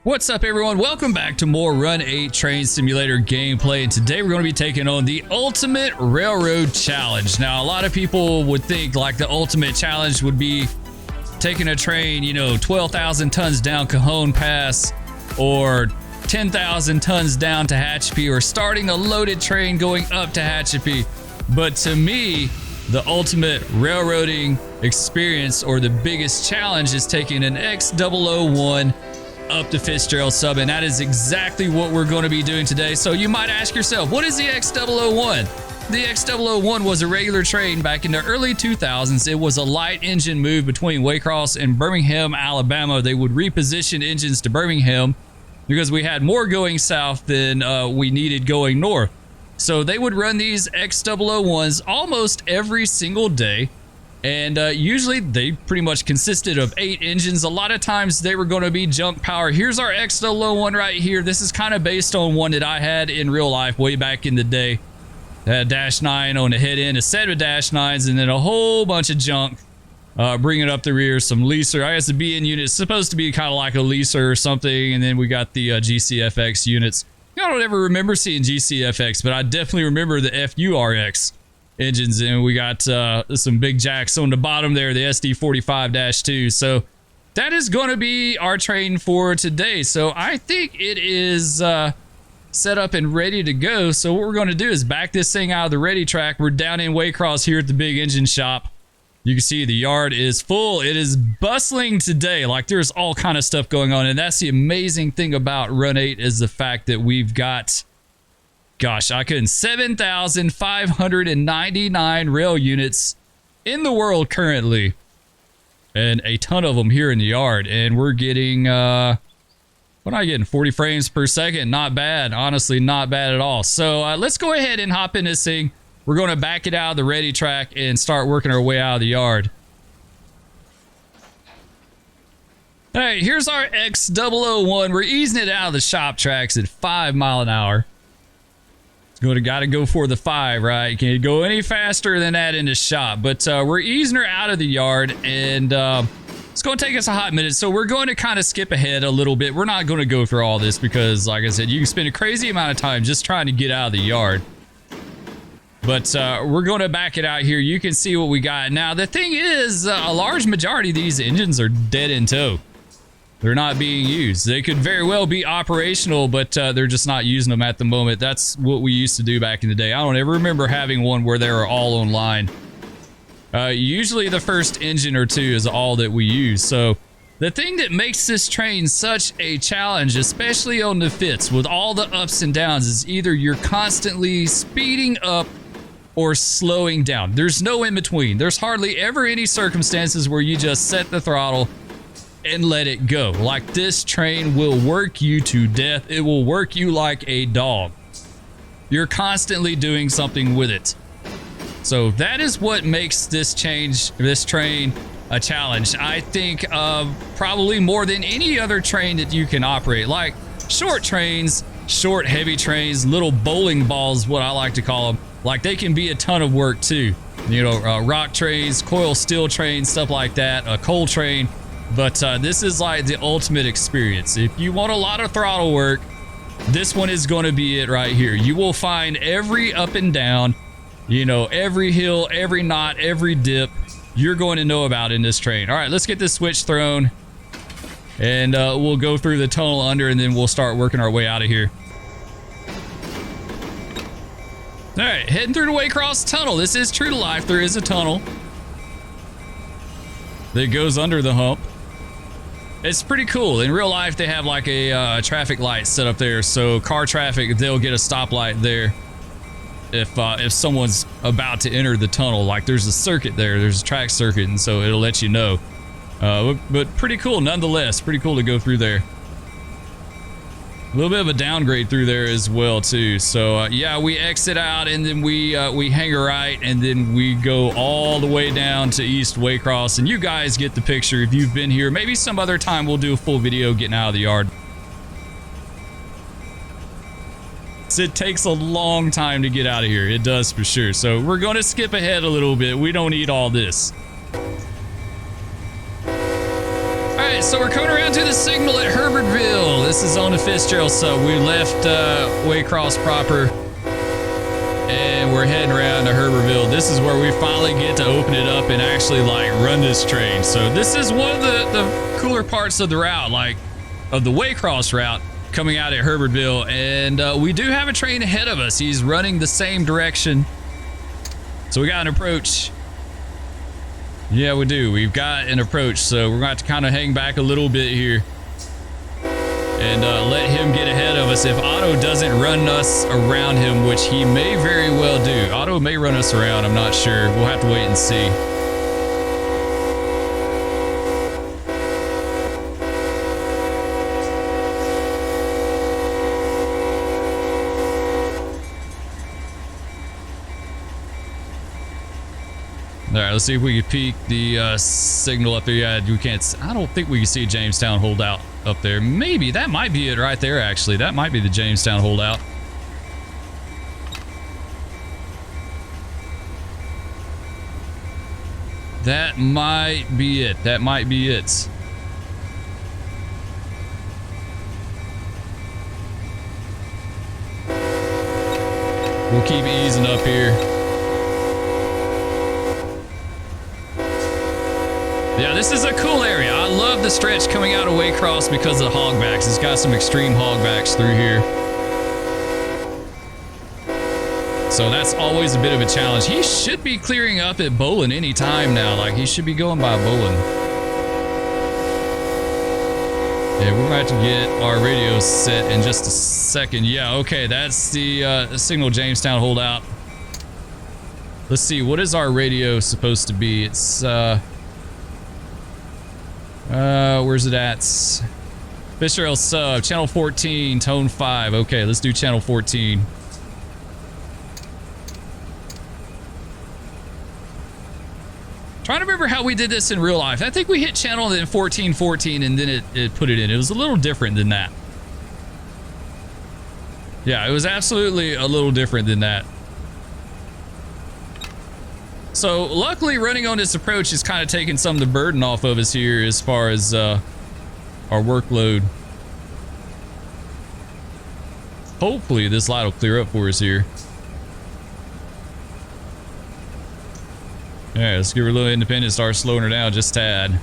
What's up, everyone? Welcome back to more Run 8 Train Simulator gameplay, and today we're going to be taking on the Ultimate Railroad Challenge. Now, a lot of people would think like the Ultimate Challenge would be taking a train, 12,000 tons down Cajon Pass, or 10,000 tons down to Tehachapi, or starting a loaded train going up to Tehachapi. But to me, the ultimate railroading experience, or the biggest challenge, is taking an X001 up to Fitzgerald sub, and that is exactly what we're going to be doing today. So you might ask yourself, what is the X001? The X001 was a regular train back in the early 2000s. It was a light engine move between Waycross and Birmingham, Alabama. They would reposition engines to Birmingham because we had more going south than we needed going north. So they would run these X001s almost every single day. And usually they pretty much consisted of 8 engines. A lot of times they were going to be junk power. Here's our X001 right here. This is kind of based on one that I had in real life way back in the day. Had Dash 9 on the head end, a set of Dash 9s, and then a whole bunch of junk. Bringing up the rear, some leaser. I guess the BN unit is supposed to be kind of like a leaser or something. And then we got the GCFX units. I don't ever remember seeing GCFX, but I definitely remember the FURX engines, and we got some big jacks on the bottom there, the SD45-2. So that is going to be our train for today. So I think it is set up and ready to go. So what we're going to do is back this thing out of the ready track. We're down in Waycross here at the big engine shop. You can see the yard is full. It is bustling today. Like, there's all kind of stuff going on, and that's the amazing thing about Run 8 is the fact that we've got, gosh, 7,599 rail units in the world currently, and a ton of them here in the yard. And we're getting, what am I getting? 40 frames per second. Not bad. Honestly, not bad at all. So let's go ahead and hop in this thing. We're going to back it out of the ready track and start working our way out of the yard. All right, here's our X001. We're easing it out of the shop tracks at 5 miles an hour. Gotta go for the 5, right? Can't go any faster than that in the shop. But we're easing her out of the yard, and it's going to take us a hot minute. So we're going to kind of skip ahead a little bit. We're not going to go through all this because, like I said, you can spend a crazy amount of time just trying to get out of the yard. But we're going to back it out here. You can see what we got. Now, the thing is, a large majority of these engines are dead in tow. They're not being used. They could very well be operational, but they're just not using them at the moment. That's what we used to do back in the day. I don't ever remember having one where they were all online. Usually the first engine or two is all that we use. So the thing that makes this train such a challenge, especially on the Fitz, with all the ups and downs, is either you're constantly speeding up or slowing down. There's no in between. There's hardly ever any circumstances where you just set the throttle and let it go. Like, this train will work you to death. It will work you like a dog. You're constantly doing something with it. So that is what makes this train a challenge. I think probably more than any other train that you can operate. Like short trains, short heavy trains, little bowling balls, what I like to call them. Like, they can be a ton of work too. Rock trains, coil steel trains, stuff like that, a coal train. But this is like the ultimate experience. If you want a lot of throttle work, this one is going to be it right here. You will find every up and down, every hill, every knot, every dip you're going to know about in this train. All right, let's get this switch thrown, and we'll go through the tunnel under, and then we'll start working our way out of here. All right, heading through the Waycross Tunnel. This is true to life. There is a tunnel that goes under the hump. It's pretty cool. In real life, they have like a traffic light set up there, so car traffic, they'll get a stoplight there if someone's about to enter the tunnel. Like, there's a circuit there, there's a track circuit, and so it'll let you know. But pretty cool nonetheless. Pretty cool to go through there. A little bit of a downgrade through there as well too. So yeah, we exit out, and then we hang a right, and then we go all the way down to East Waycross, and you guys get the picture if you've been here. Maybe some other time we'll do a full video getting out of the yard. It takes a long time to get out of here. It does for sure. So we're going to skip ahead a little bit. We don't need all this. All right, right, so we're coming around to the signal at Herbertville. This is on the Fitzgerald sub. We left Waycross proper, and we're heading around to Herbertville. This is where we finally get to open it up and actually like run this train. So this is one of the cooler parts of the route, like of the Waycross route coming out at Herbertville. And we do have a train ahead of us. He's running the same direction. So we got an approach. Yeah, we do. We've got an approach. So we're going to have to kind of hang back a little bit here and let him get ahead of us. If Otto doesn't run us around him, which he may very well do. Otto may run us around. I'm not sure. We'll have to wait and see. All right, let's see if we can peek the signal up there. Yeah, we can't. I don't think we can see Jamestown holdout up there. Maybe that might be it right there, actually. That might be the Jamestown holdout. That might be it. That might be it. We'll keep easing up here. Yeah, this is a cool area. I love the stretch coming out of Waycross because of the hogbacks. It's got some extreme hogbacks through here. So that's always a bit of a challenge. He should be clearing up at Bolin any time now. Like, he should be going by Bolin. Yeah, we're going to have to get our radio set in just a second. Yeah, okay, that's the signal Jamestown holdout. Let's see, what is our radio supposed to be? It's, where's it at? Fitzgerald sub, channel 14, tone 5. Okay, let's do channel 14. Trying to remember how we did this in real life. I think we hit channel then 1414 and then it put it in. It was a little different than that. Yeah, it was absolutely a little different than that. So luckily running on this approach is kind of taking some of the burden off of us here as far as our workload. Hopefully this light will clear up for us here. Yeah, let's give her a little independence, start slowing her down just a tad.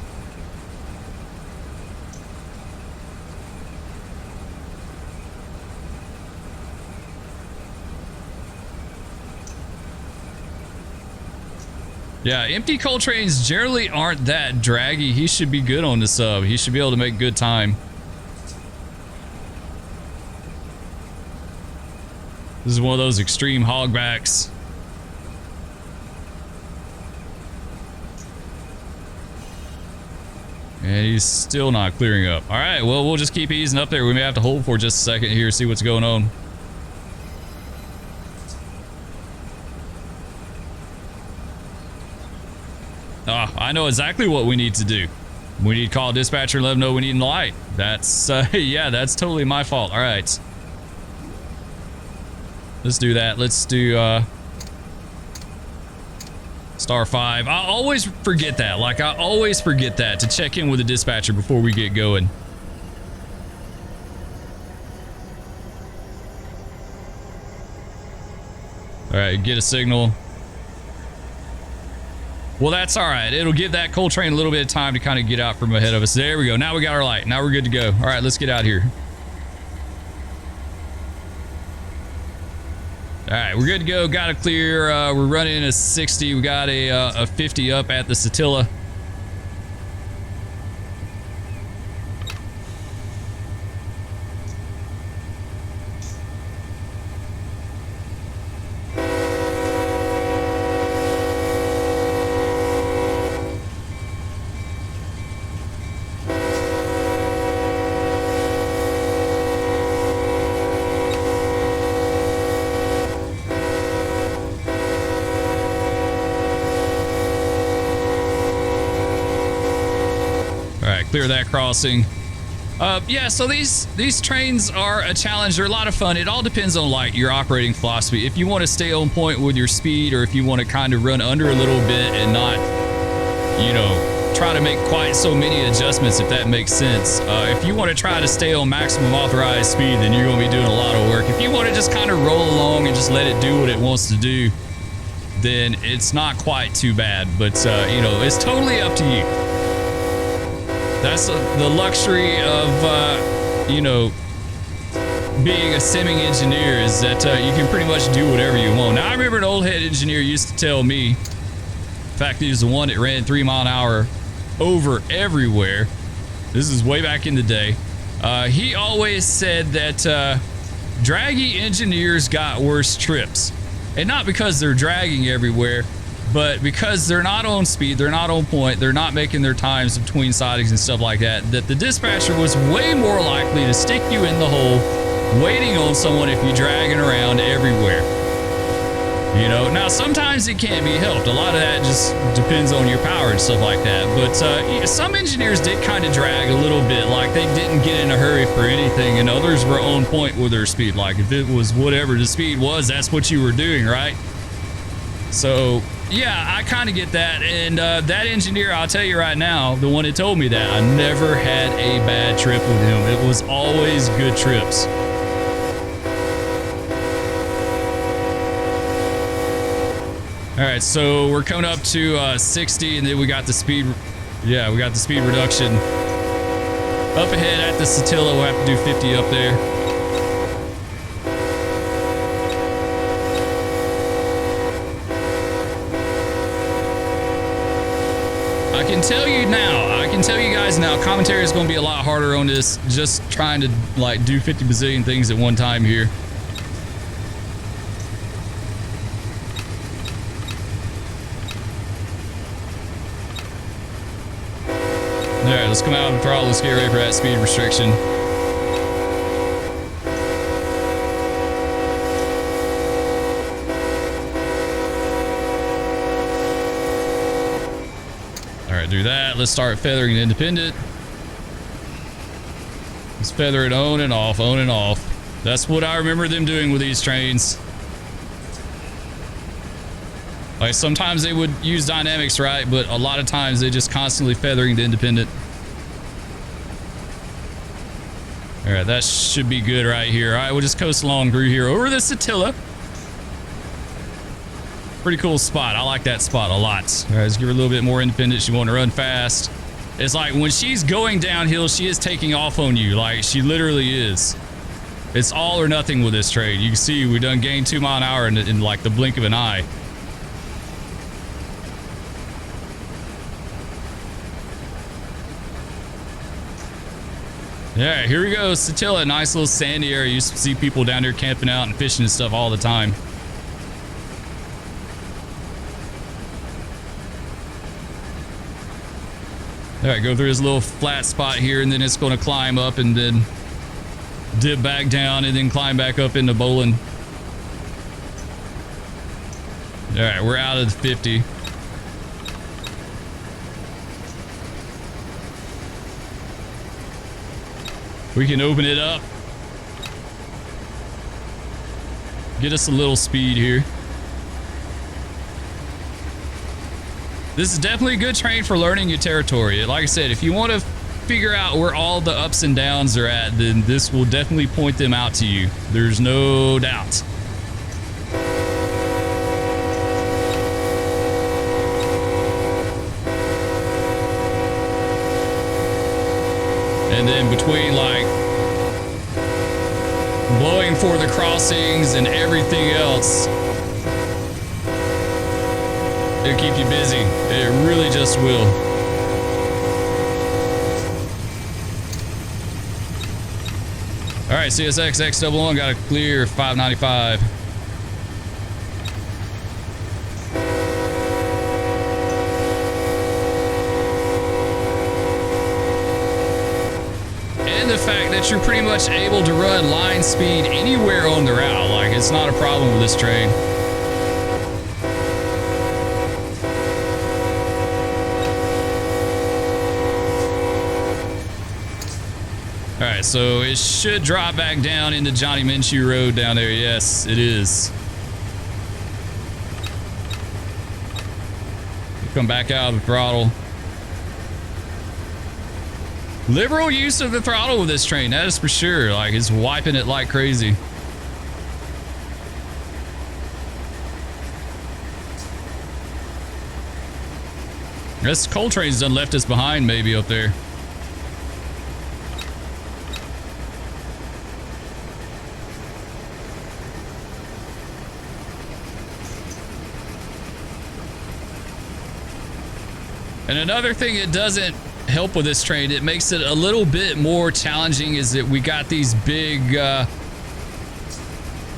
Yeah, empty coal trains generally aren't that draggy. He should be good on the sub. He should be able to make good time. This is one of those extreme hogbacks. And he's still not clearing up. All right, well, we'll just keep easing up there. We may have to hold for just a second here, see what's going on. I know exactly what we need to do. We need to call dispatcher and let them know we need a light. That's, yeah, that's totally my fault. All right. Let's do that. Let's do, star 5. I always forget that. Like, I always forget that, to check in with the dispatcher before we get going. All right, get a signal. Well, that's all right. It'll give that coal train a little bit of time to kind of get out from ahead of us. There we go. Now we got our light. Now we're good to go. All right, let's get out here. All right, we're good to go. Got to clear. We're running a 60. We got a 50 up at the Satilla. Clear that crossing. Yeah, so these trains are a challenge. They're a lot of fun. It all depends on like your operating philosophy. If you want to stay on point with your speed, or if you want to kind of run under a little bit and not, you know, try to make quite so many adjustments, if that makes sense. If you want to try to stay on maximum authorized speed, then you're going to be doing a lot of work. If you want to just kind of roll along and just let it do what it wants to do, then it's not quite too bad. But, you know, it's totally up to you. That's the luxury of, you know, being a simming engineer, is that you can pretty much do whatever you want. Now, I remember an old head engineer used to tell me, in fact, he was the one that ran 3 mile an hour over everywhere. This is way back in the day. He always said that draggy engineers got worse trips. And not because they're dragging everywhere, but because they're not on speed, they're not on point, they're not making their times between sidings and stuff like that, that the dispatcher was way more likely to stick you in the hole waiting on someone if you're dragging around everywhere. You know, now sometimes it can't be helped. A lot of that just depends on your power and stuff like that. But some engineers did kind of drag a little bit, like they didn't get in a hurry for anything, and others were on point with their speed. Like if it was whatever the speed was, that's what you were doing, right? So yeah, I kind of get that. And that engineer, I'll tell you right now, the one that told me that, I never had a bad trip with him. It was always good trips. All right, so we're coming up to 60, and then we got the speed. Yeah, we got the speed reduction up ahead at the Satilla. We'll have to do 50 up there. I can tell you now, I can tell you guys now, commentary is going to be a lot harder on this, just trying to like do 50 bazillion things at one time here. All right, let's come out of the throttle. Let's get ready for that speed restriction. All right, do that. Let's start feathering the independent. Let's feather it on and off, on and off. That's what I remember them doing with these trains. Like sometimes they would use dynamics, right? But a lot of times they just constantly feathering the independent. All right, that should be good right here. All right, we'll just coast along through here over the Satilla. Pretty cool spot. I like that spot a lot. All right, let's give her a little bit more independent. She want to run fast. It's like when she's going downhill, she is taking off on you. Like she literally is. It's all or nothing with this train. You can see we done gained 2 mile an hour in like the blink of an eye. Yeah, here we go. Satilla, nice little sandy area. You used to see people down there camping out and fishing and stuff all the time. All right, go through this little flat spot here, and then it's going to climb up and then dip back down and then climb back up into bowling. All right, we're out of the 50. We can open it up. Get us a little speed here. This is definitely a good train for learning your territory. Like I said, if you want to figure out where all the ups and downs are at, then this will definitely point them out to you. There's no doubt. And then between like blowing for the crossings and everything else, it'll keep you busy. It really just will. All right, CSX X001 got a clear 595. And the fact that you're pretty much able to run line speed anywhere on the route. Like, it's not a problem with this train. All right, so it should drop back down into Johnny Minshew Road down there. Yes, it is. Come back out of the throttle. Liberal use of the throttle with this train, that is for sure. Like, it's wiping it like crazy. This coal train's done left us behind maybe up there. And another thing it doesn't help with this train, it makes it a little bit more challenging, is that we got these big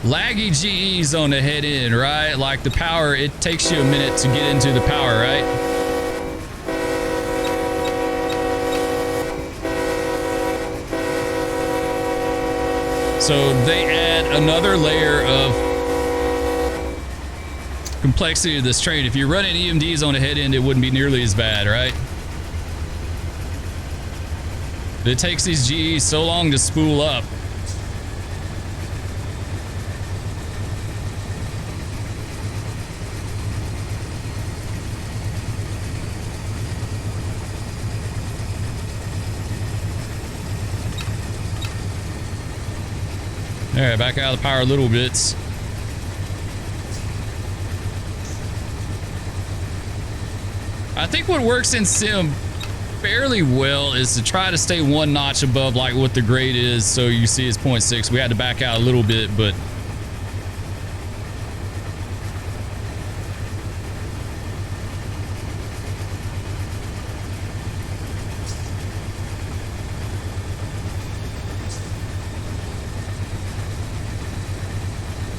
laggy GEs on the head end, right? Like the power, it takes you a minute to get into the power, right? So they add another layer of complexity to this train. If you're running EMDs on the head end, it wouldn't be nearly as bad, right? But it takes these GEs so long to spool up. All right, back out of the power a little bits. I think what works in Sim fairly well is to try to stay one notch above like what the grade is. So you see it's 0.6. We had to back out a little bit, but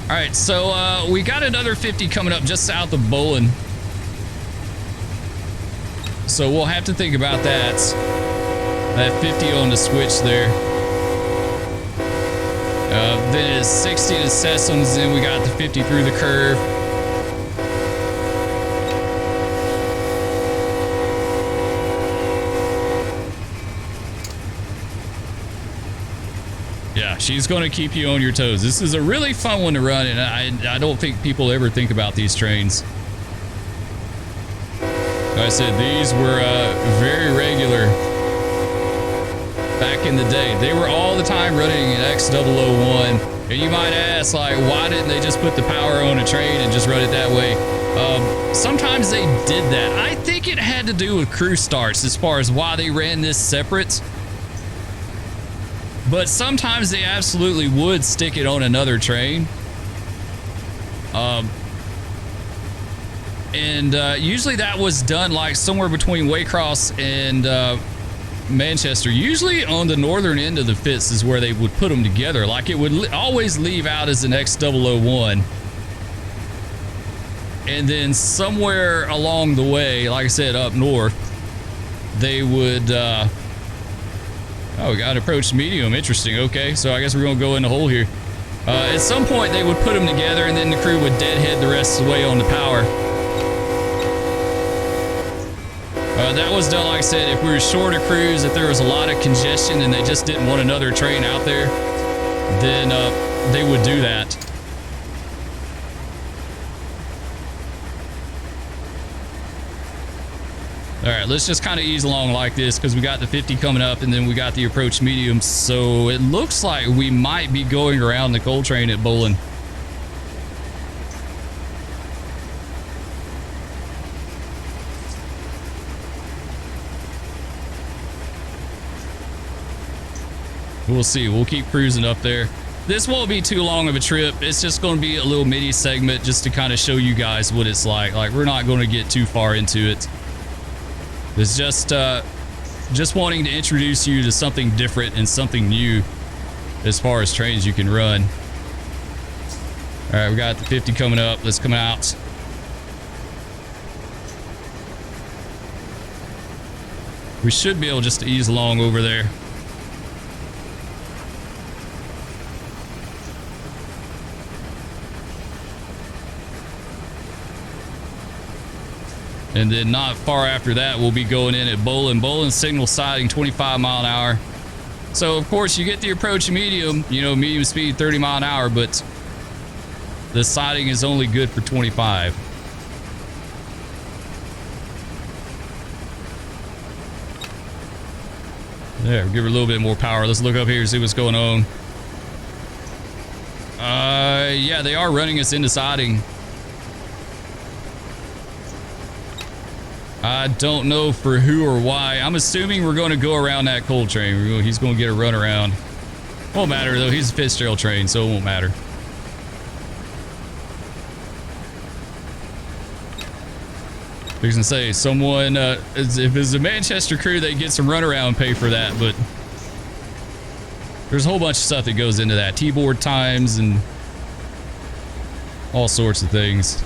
all right, so we got another 50 coming up just south of Bowling. So we'll have to think about that. That 50 on the switch there. Then it's 60 to Sessoms, then we got the 50 through the curve. Yeah, she's going to keep you on your toes. This is a really fun one to run, and I don't think people ever think about these trains. Like I said, these were very regular back in the day. They were all the time running an X001. And you might ask, like, why didn't they just put the power on a train and just run it that way? Sometimes they did that. I think it had to do with crew starts as far as why they ran this separate. But sometimes they absolutely would stick it on another train. Usually that was done like somewhere between Waycross and Manchester. Usually on the northern end of the Fitz is where they would put them together. Like it would always leave out as an X001. And then somewhere along the way, like I said, up north, they would... oh, we got approach medium. Interesting. Okay, so I guess we're going to go in the hole here. At some point, they would put them together, and then the crew would deadhead the rest of the way on the power. That was done, like I said, if we were short of crews, if there was a lot of congestion and they just didn't want another train out there, then they would do that. All right, let's just kind of ease along like this because we got the 50 coming up and then we got the approach medium. So it looks like we might be going around the coal train at Bowling. We'll see. We'll keep cruising up there. This won't be too long of a trip. It's just going to be a little mini segment just to kind of show you guys what it's like. Like, we're not going to get too far into it. It's just wanting to introduce you to something different and something new as far as trains you can run. All right, we got the 50 coming up. Let's come out. We should be able just to ease along over there. And then not far after that, we'll be going in at Bowling. Bowling signal siding 25 mile an hour. So, of course, you get the approach medium, you know, medium speed 30 mile an hour, but the siding is only good for 25. There, give her a little bit more power. Let's look up here and see what's going on. Yeah, they are running us into siding. I don't know for who or why. I'm assuming we're going to go around that coal train. He's going to get a run around. Won't matter, though. He's a Fitzgerald train, so it won't matter. I was going to say, someone, if it's a Manchester crew, they get some runaround pay for that, but there's a whole bunch of stuff that goes into that. T-board times and all sorts of things.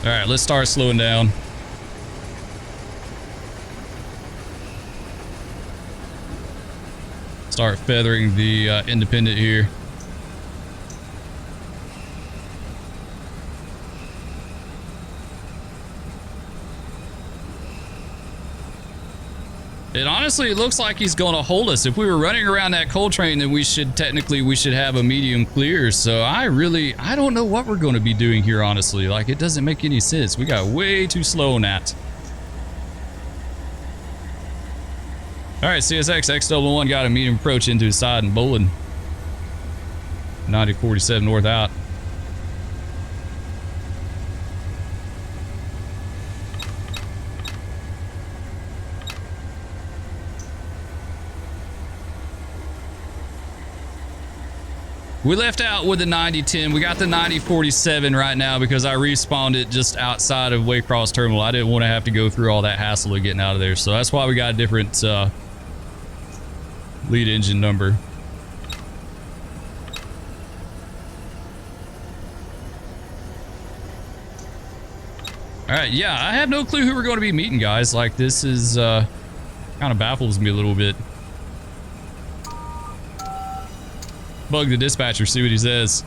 All right, let's start slowing down. Start feathering the independent here. It honestly looks like he's going to hold us. If we were running around that coal train, then we should have a medium clear. So I don't know what we're going to be doing here, honestly. Like, it doesn't make any sense. We got way too slow on that. All right, CSX X001 got a medium approach into his side and bowling. 9047 north out. We left out with the 9010. We got the 9047 right now because I respawned it just outside of Waycross Terminal. I didn't want to have to go through all that hassle of getting out of there. So that's why we got a different lead engine number. All right, yeah, I have no clue who we're going to be meeting, guys. Like, this is kind of baffles me a little bit. Bug the dispatcher, see what he says.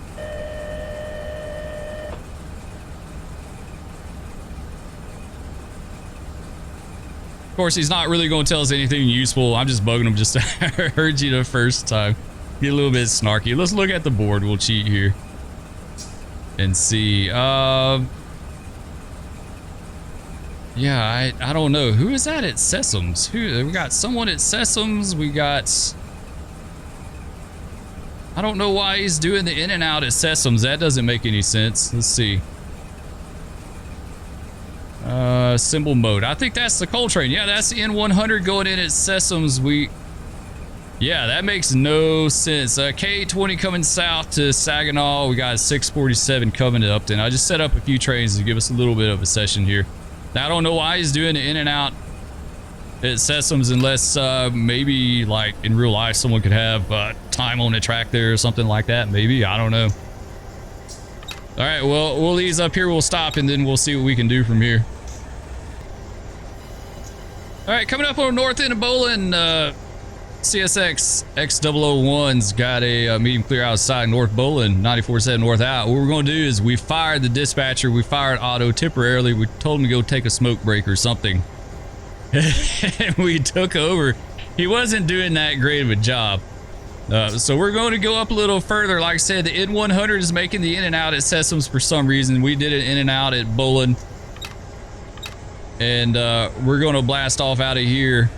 Of course, he's not really going to tell us anything useful. I'm just bugging him just to heard you the first time. Get a little bit snarky. Let's look at the board. We'll cheat here and see. Yeah, I don't know. Who is that at Sessoms? We got someone at Sessoms. We got... I don't know why he's doing the in and out at Sessoms. That doesn't make any sense. Let's see. Symbol mode. I think that's the coal train. Yeah, that's the N100 going in at Sessoms. Yeah, that makes no sense. K20 coming south to Saginaw. We got 647 coming to Upton. I just set up a few trains to give us a little bit of a session here. Now, I don't know why he's doing the in and out at Sessoms unless maybe like in real life someone could have time on the track there or something like that. Maybe, I don't know. All right, well, we'll ease up here, we'll stop, and then we'll see what we can do from here. All right, coming up on the north end of Bowling, CSX X001's got a medium clear outside North Bowling, 94.7 north out. What we're going to do is we fired the dispatcher, we fired Otto temporarily, we told him to go take a smoke break or something. And we took over. He wasn't doing that great of a job. So we're going to go up a little further. Like I said, the N100 is making the in and out at Sessoms for some reason. We did an in and out at Bowling. And we're going to blast off out of here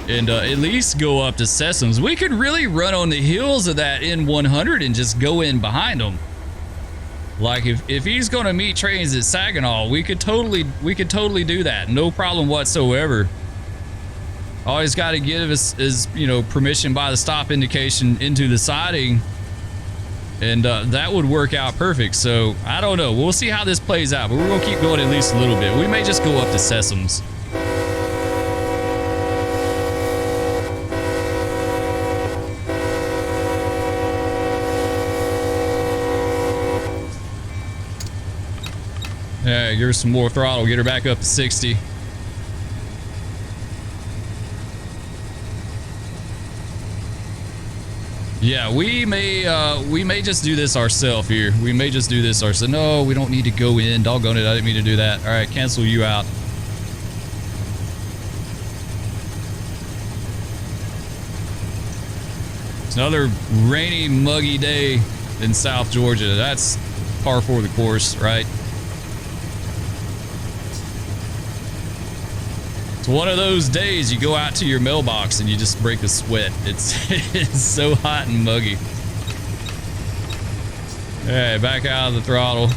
and at least go up to Sessoms. We could really run on the heels of that N100 and just go in behind them. Like if he's going to meet trains at Saginaw, we could totally do that. No problem whatsoever. All he's got to give us is, you know, permission by the stop indication into the siding, and that would work out perfect. So I don't know. We'll see how this plays out, but we're gonna keep going at least a little bit. We may just go up to Sessoms. Yeah, give her some more throttle, get her back up to 60. Yeah, we may just do this ourselves here. We may just do this ourselves. No, we don't need to go in. Doggone it, I didn't mean to do that. All right, cancel you out. It's another rainy, muggy day in South Georgia. That's par for the course, right? That's one of those days you go out to your mailbox and you just break a sweat. It's so hot and muggy. All right, back out of the throttle.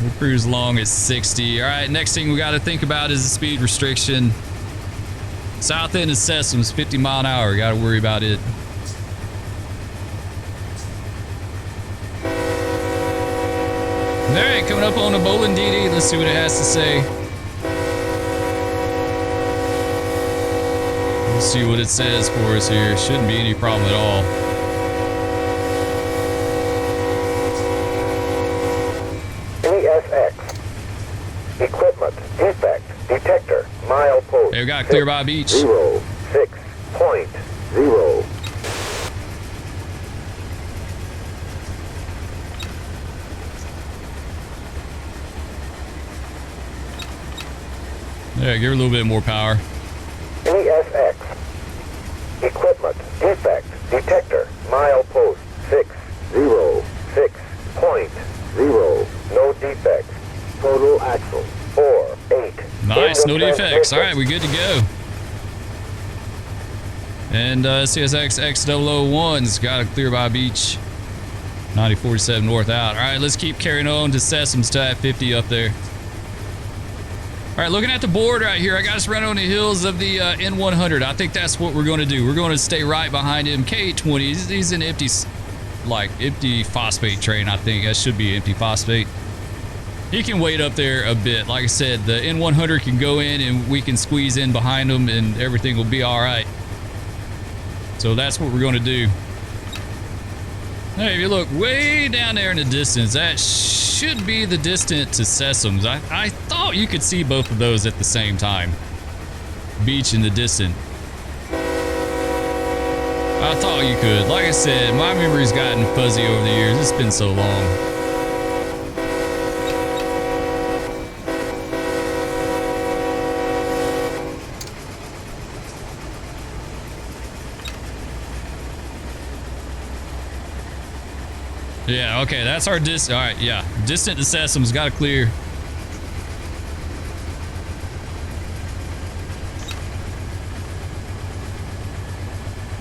We'll cruise along at 60. All right, next thing we got to think about is the speed restriction. South end of Sessoms, 50 mile an hour. Got to worry about it. All right, coming up on the Bowling DD. Let's see what it has to say. Let's see what it says for us here. Shouldn't be any problem at all. ESX. Equipment. Defect. Detector. Milepost. Hey, we got clear by beach. 06.0. Yeah, give her a little bit more power. ESX. Equipment. Defect. Detector. Milepost. 606.0. No defects. Total axle. 4.8. Nice, no defects. All right, we're good to go. And CSX X001's got a clear by beach. 9047 north out. All right, let's keep carrying on to Sessoms to that 50 up there. All right, looking at the board right here, I got us running on the heels of the N100. I think that's what we're going to do. We're going to stay right behind him. K820, he's an empty phosphate train, I think. That should be empty phosphate. He can wait up there a bit. Like I said, the N100 can go in and we can squeeze in behind him and everything will be all right. So that's what we're going to do. Hey, if you look way down there in the distance, that should be the distance to Sessoms. I thought you could see both of those at the same time. Beach in the distance. I thought you could. Like I said, my memory's gotten fuzzy over the years. It's been so long. Yeah, okay, that's our distance. All right, yeah. Distant to Sessoms, got to clear.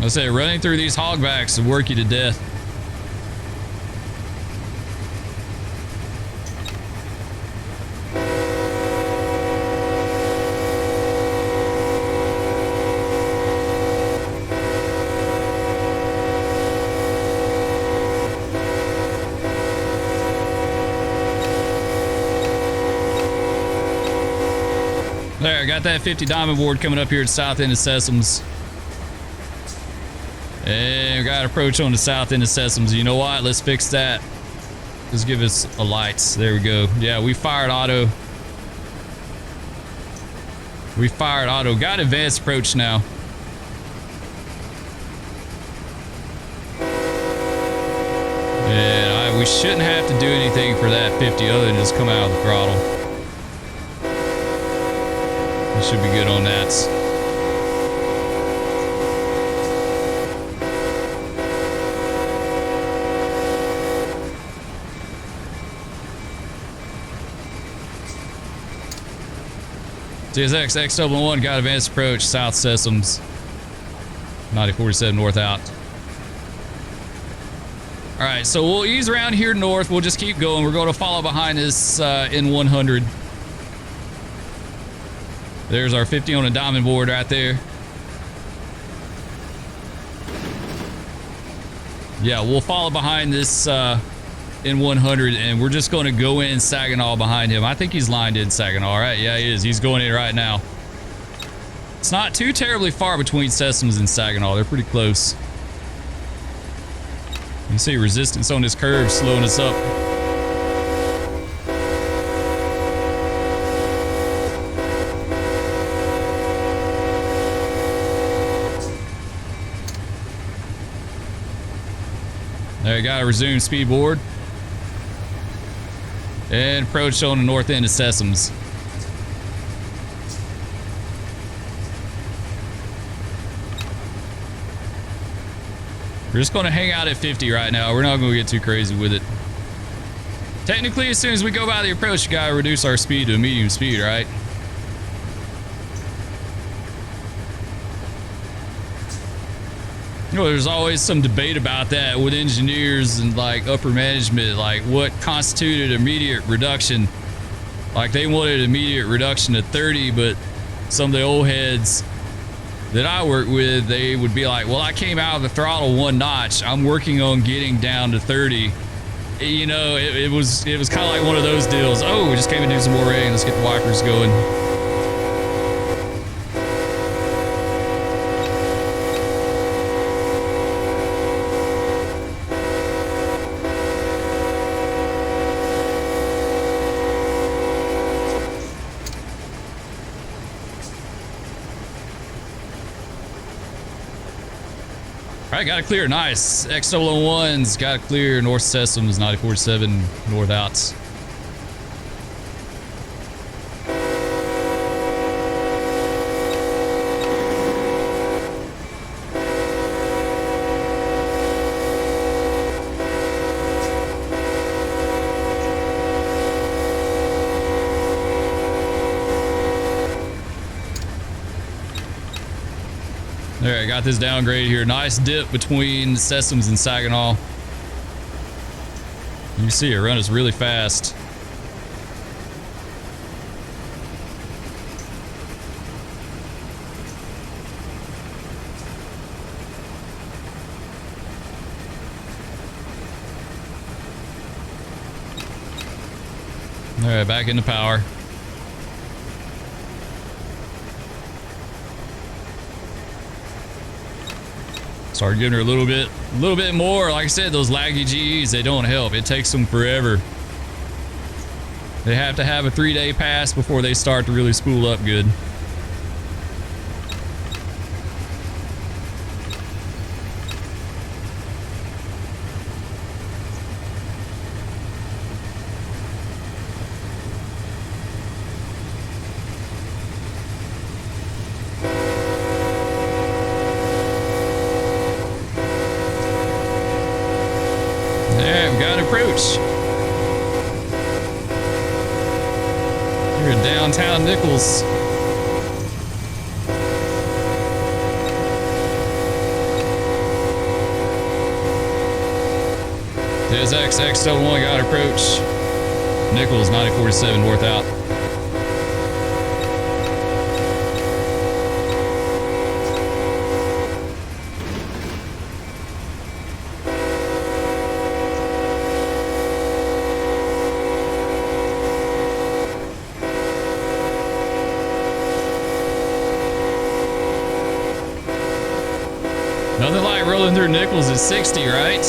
I say, running through these hogbacks will work you to death. There, I got that 50 diamond board coming up here at south end of Sessoms. And we got approach on the south end of Sessoms. You know what? Let's fix that. Let's give us a lights. There we go. Yeah, we fired auto. We fired auto. Got advanced approach now. And we shouldn't have to do anything for that 50 other than just come out of the throttle. We should be good on that. CSX X001 got advanced approach, south Sessoms, 9047 north out. All right, so we'll ease around here north. We'll just keep going. We're going to follow behind this N100. There's our 50 on a diamond board right there. Yeah, we'll follow behind this N100, and we're just going to go in Saginaw behind him. I think he's lined in Saginaw. All right, yeah, he is. He's going in right now. It's not too terribly far between Sessoms and Saginaw. They're pretty close. You see resistance on this curve slowing us up. There, you got to resume speed board. And approach on the north end of Sessoms. We're just going to hang out at 50 right now. We're not going to get too crazy with it. Technically, as soon as we go by the approach, you got to reduce our speed to a medium speed, right? You know, there's always some debate about that with engineers and like upper management, like what constituted immediate reduction. Like they wanted immediate reduction to 30, but some of the old heads that I work with, they would be like, well, I came out of the throttle 1 notch. I'm working on getting down to 30. You know, it was kind of like one of those deals. Oh, we just came and do some more rain. Let's get the wipers going. All right, got to clear. Nice. X001's got to clear. North Sessoms, 94.7 north outs. All right, got this downgrade here. Nice dip between Sessoms and Saginaw. You see it run us really fast. All right, back into power. Start giving her a little bit more. Like I said, those laggy GEs, they don't help. It takes them forever. They have to have a 3-day pass before they start to really spool up good. Downtown Nichols. There's X001 got approach. Nichols, 9047 north out. Nothing like rolling through Nichols at 60, right?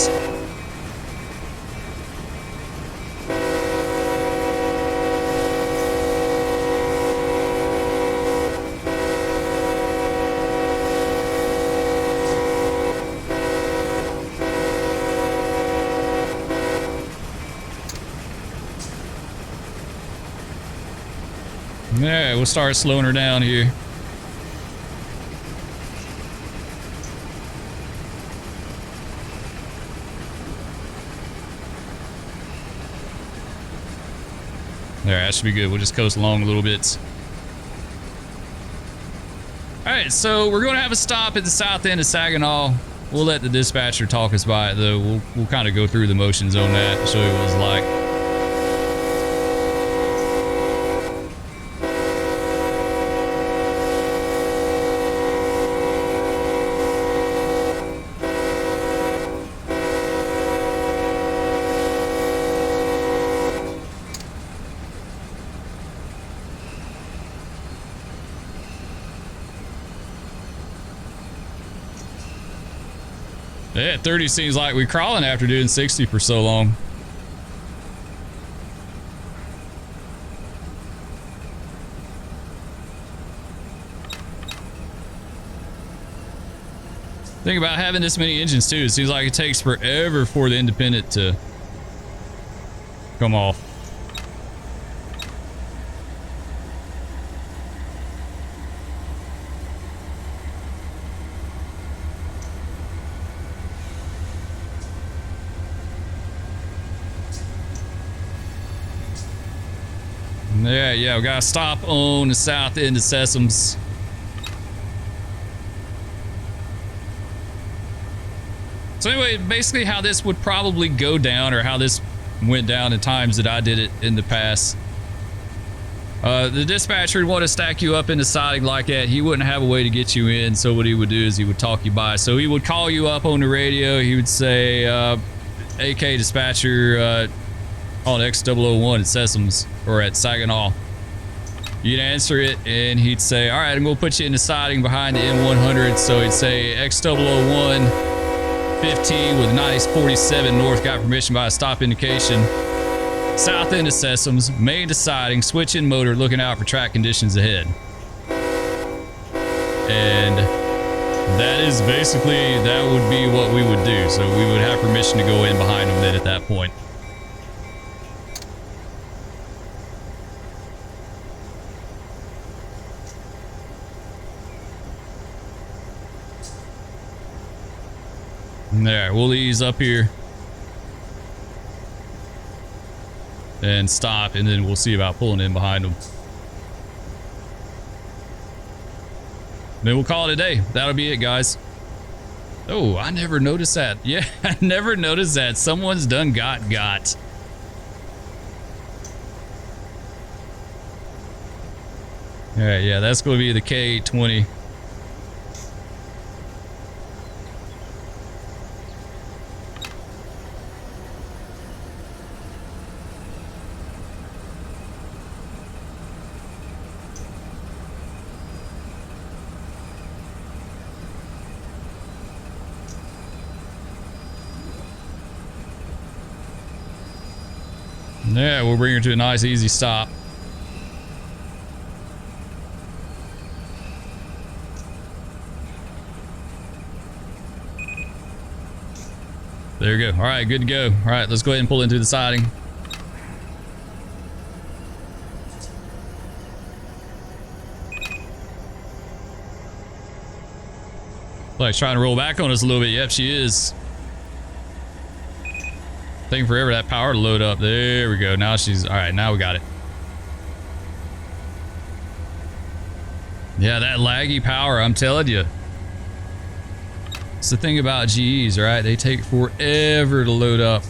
Yeah, we'll start slowing her down here. There, that should be good. We'll just coast along a little bit. All right, so we're going to have a stop at the south end of Saginaw. We'll let the dispatcher talk us by it, though. We'll kind of go through the motions on that and show you what it's like. Yeah, 30 seems like we're crawling after doing 60 for so long. Think about having this many engines too. It seems like it takes forever for the independent to come off. Yeah, we gotta stop on the south end of Sessoms. So anyway, basically how this would probably go down, or how this went down in times that I did it in the past. The dispatcher would want to stack you up in the siding like that. He wouldn't have a way to get you in, so what he would do is he would talk you by. So he would call you up on the radio. He would say, AK dispatcher, on X001 at Sessoms, or at Saginaw. You'd answer it, and he'd say, all right, I'm going to put you in the siding behind the M100. So he'd say, X001 15 with 9047 north, got permission by a stop indication. South end of Sessoms, main to siding, switch in motor, looking out for track conditions ahead. And that is basically, that would be what we would do. So we would have permission to go in behind them then at that point. There, we'll ease up here and stop, and then we'll see about pulling in behind them. Then we'll call it a day. That'll be it, guys. Oh, I never noticed that. Yeah, I never noticed that. Someone's done got. All right, yeah, that's going to be the K820. Yeah, we'll bring her to a nice, easy stop. There you go. All right, good to go. All right, let's go ahead and pull into the siding. Like trying to roll back on us a little bit. Yep, she is. Taking forever that power to load up. There we go. Now she's all right. Now we got it. Yeah, that laggy power, I'm telling you. It's the thing about GEs, right? They take forever to load up.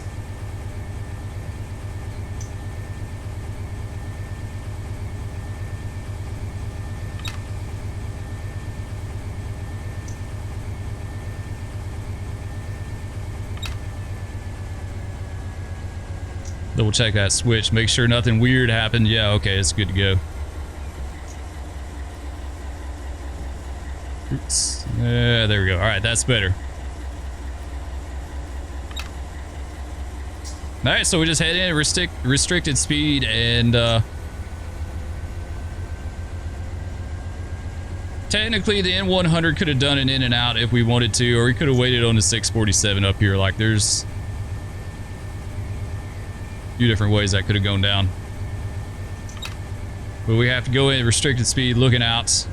Double check that switch, make sure nothing weird happened. Yeah, okay, it's good to go. Oops. Yeah, there we go. All right, that's better. All right, so we just head in restricted speed, and technically the N100 could have done an in and out if we wanted to, or we could have waited on the 647 up here. Like, there's few different ways that could have gone down, but we have to go in restricted speed, looking out.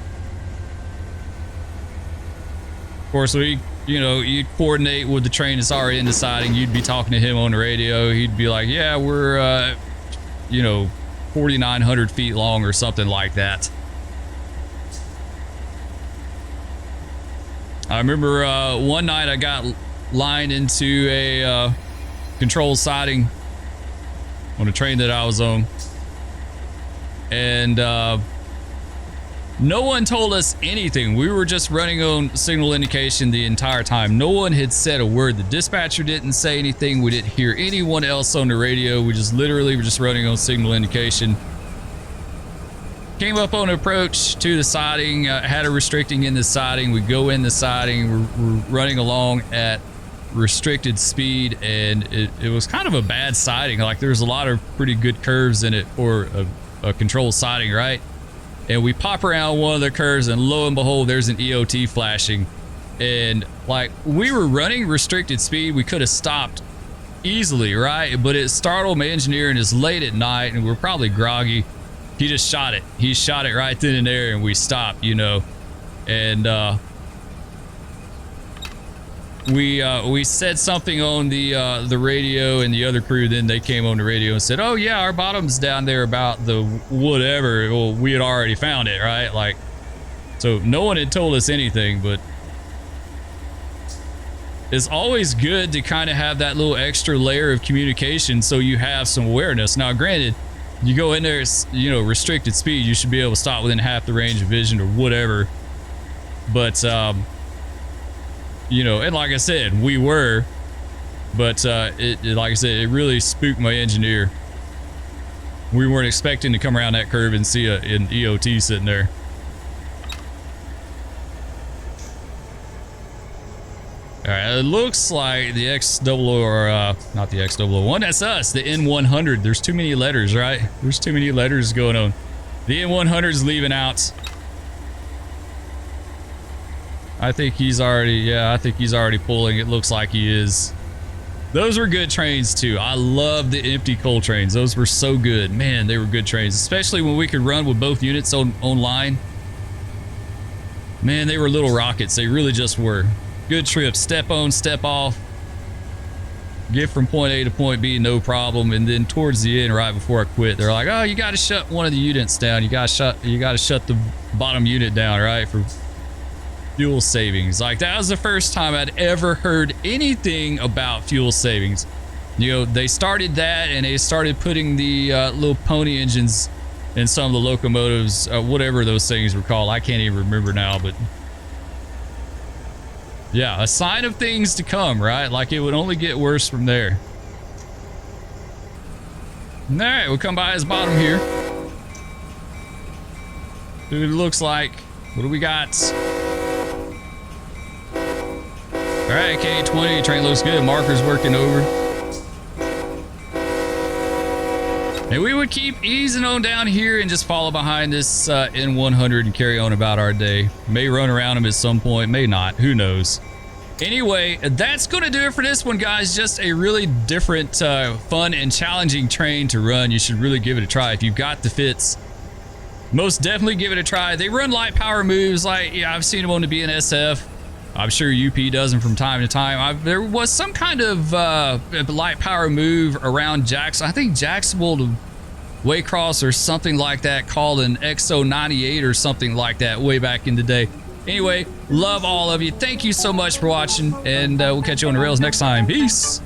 Of course, we, you know, you'd coordinate with the train that's already in the siding. You'd be talking to him on the radio. He'd be like, yeah, we're you know, 4,900 feet long or something like that. I remember one night I got lined into a controlled siding on a train that I was on, and no one told us anything. We were just running on signal indication the entire time. No one had said a word. The dispatcher didn't say anything. We didn't hear anyone else on the radio. We just literally were just running on signal indication. Came up on approach to the siding, had a restricting in the siding. We go in the siding, we're running along at restricted speed, and it was kind of a bad siding. Like, there's a lot of pretty good curves in it for a controlled siding, right? And we pop around one of the curves, and lo and behold, there's an EOT flashing. And like, we were running restricted speed, we could have stopped easily, right? But it startled my engineer, and it's late at night and we're probably groggy. He just shot it. He shot it right then and there, and we stopped, you know. And we said something on the radio, and the other crew, then they came on the radio and said, oh yeah, our bottom's down there about the whatever. Well, we had already found it, right? Like, so no one had told us anything, but it's always good to kind of have that little extra layer of communication so you have some awareness. Now, granted, you go in there, it's, you know, restricted speed, you should be able to stop within half the range of vision or whatever. But, you know, and like I said, we were, but like I said, it really spooked my engineer. We weren't expecting to come around that curve and see an EOT sitting there. All right, it looks like the X001, or not the X001, that's us, the N100. There's too many letters, right? There's too many letters going on. The N100's leaving out. I think he's already pulling. It looks like he is. Those were good trains too. I love the empty coal trains. Those were so good. Man, they were good trains, especially when we could run with both units online. Man, they were little rockets. They really just were. Good trip, step on, step off. Get from point A to point B, no problem. And then towards the end, right before I quit, they're like, "Oh, you got to shut one of the units down. You got to shut the bottom unit down, right, for fuel savings." Like, that was the first time I'd ever heard anything about fuel savings. You know, they started that, and they started putting the little pony engines in some of the locomotives, whatever those things were called. I can't even remember now, but yeah, a sign of things to come, right? Like, it would only get worse from there. All right, we'll come by his bottom here. Dude, it looks like, what do we got? All right, K20, train looks good. Marker's working over. And we would keep easing on down here and just follow behind this N100 and carry on about our day. May run around him at some point, may not, who knows. Anyway, that's going to do it for this one, guys. Just a really different, fun and challenging train to run. You should really give it a try. If you've got the fits, most definitely give it a try. They run light power moves. Like, yeah, I've seen them on the BNSF. I'm sure UP does them from time to time. There was some kind of light power move around Jackson. I think Jacksonville to Waycross or something like that, called an X098 or something like that way back in the day. Anyway, love all of you. Thank you so much for watching, and we'll catch you on the rails next time. Peace.